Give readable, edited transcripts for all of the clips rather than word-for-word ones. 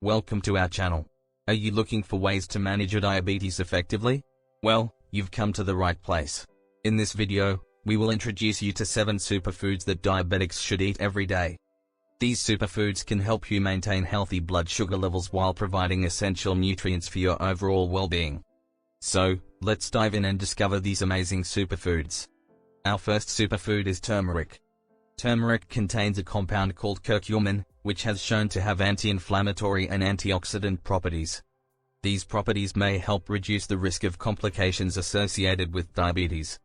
Welcome to our channel. Are you looking for ways to manage your diabetes effectively? Well, you've come to the right place. In this video, we will introduce you to 7 superfoods that diabetics should eat every day. These superfoods can help you maintain healthy blood sugar levels while providing essential nutrients for your overall well-being. So, let's dive in and discover these amazing superfoods. Our first superfood is turmeric. Turmeric contains a compound called curcumin, which has shown to have anti-inflammatory and antioxidant properties. These properties may help reduce the risk of complications associated with diabetes.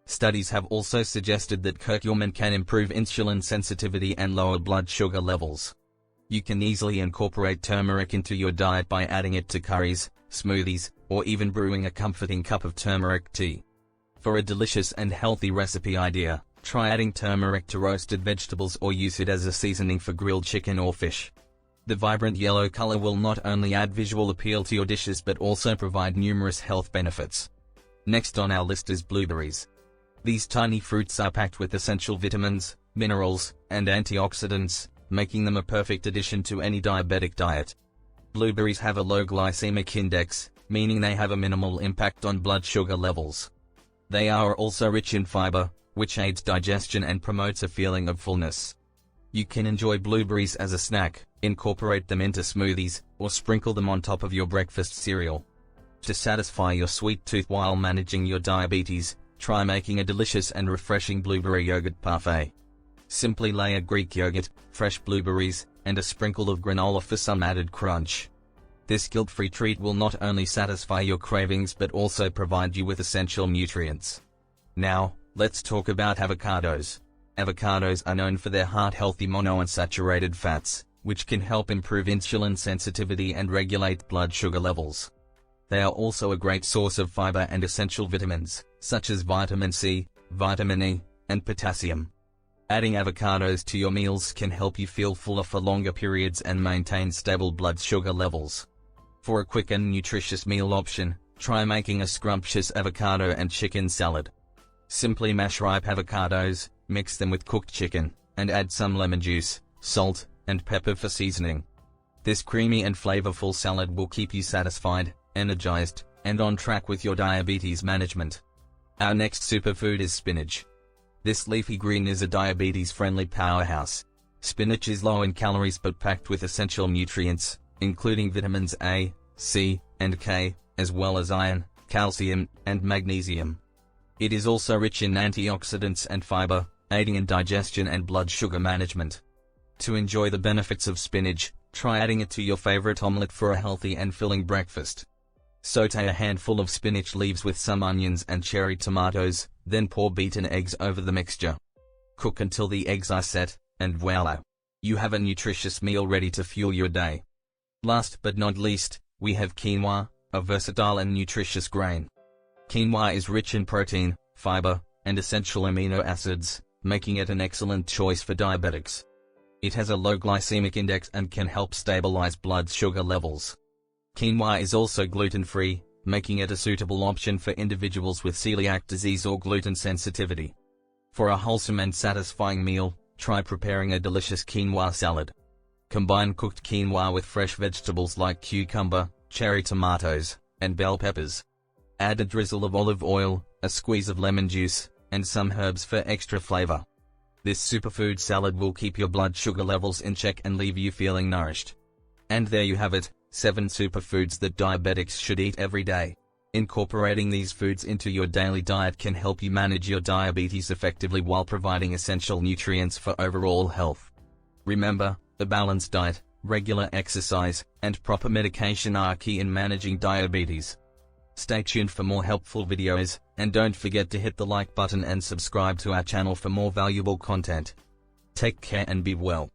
Studies have also suggested that curcumin can improve insulin sensitivity and lower blood sugar levels. You can easily incorporate turmeric into your diet by adding it to curries, smoothies, or even brewing a comforting cup of turmeric tea. For a delicious and healthy recipe idea, try adding turmeric to roasted vegetables or use it as a seasoning for grilled chicken or fish. The vibrant yellow color will not only add visual appeal to your dishes but also provide numerous health benefits. Next on our list is blueberries. These tiny fruits are packed with essential vitamins, minerals, and antioxidants, making them a perfect addition to any diabetic diet. Blueberries have a low glycemic index, meaning they have a minimal impact on blood sugar levels. They are also rich in fiber, which aids digestion and promotes a feeling of fullness. You can enjoy blueberries as a snack, incorporate them into smoothies, or sprinkle them on top of your breakfast cereal. To satisfy your sweet tooth while managing your diabetes, try making a delicious and refreshing blueberry yogurt parfait. Simply lay a Greek yogurt, fresh blueberries, and a sprinkle of granola for some added crunch. This guilt-free treat will not only satisfy your cravings but also provide you with essential nutrients. Now, let's talk about avocados. Avocados are known for their heart-healthy monounsaturated fats, which can help improve insulin sensitivity and regulate blood sugar levels. They are also a great source of fiber and essential vitamins, such as vitamin C, vitamin E, and potassium. Adding avocados to your meals can help you feel fuller for longer periods and maintain stable blood sugar levels. For a quick and nutritious meal option, try making a scrumptious avocado and chicken salad. Simply mash ripe avocados, mix them with cooked chicken, and add some lemon juice, salt, and pepper for seasoning. This creamy and flavorful salad will keep you satisfied, energized, and on track with your diabetes management. Our next superfood is spinach. This leafy green is a diabetes-friendly powerhouse. Spinach is low in calories but packed with essential nutrients, including vitamins A, C, and K, as well as iron, calcium, and magnesium. It is also rich in antioxidants and fiber, aiding in digestion and blood sugar management. To enjoy the benefits of spinach, try adding it to your favorite omelette for a healthy and filling breakfast. Sauté a handful of spinach leaves with some onions and cherry tomatoes, then pour beaten eggs over the mixture. Cook until the eggs are set, and voila! You have a nutritious meal ready to fuel your day. Last but not least, we have quinoa, a versatile and nutritious grain. Quinoa is rich in protein, fiber, and essential amino acids, making it an excellent choice for diabetics. It has a low glycemic index and can help stabilize blood sugar levels. Quinoa is also gluten-free, making it a suitable option for individuals with celiac disease or gluten sensitivity. For a wholesome and satisfying meal, try preparing a delicious quinoa salad. Combine cooked quinoa with fresh vegetables like cucumber, cherry tomatoes, and bell peppers. Add a drizzle of olive oil, a squeeze of lemon juice, and some herbs for extra flavor. This superfood salad will keep your blood sugar levels in check and leave you feeling nourished. And there you have it, 7 superfoods that diabetics should eat every day. Incorporating these foods into your daily diet can help you manage your diabetes effectively while providing essential nutrients for overall health. Remember, a balanced diet, regular exercise, and proper medication are key in managing diabetes. Stay tuned for more helpful videos, and don't forget to hit the like button and subscribe to our channel for more valuable content. Take care and be well.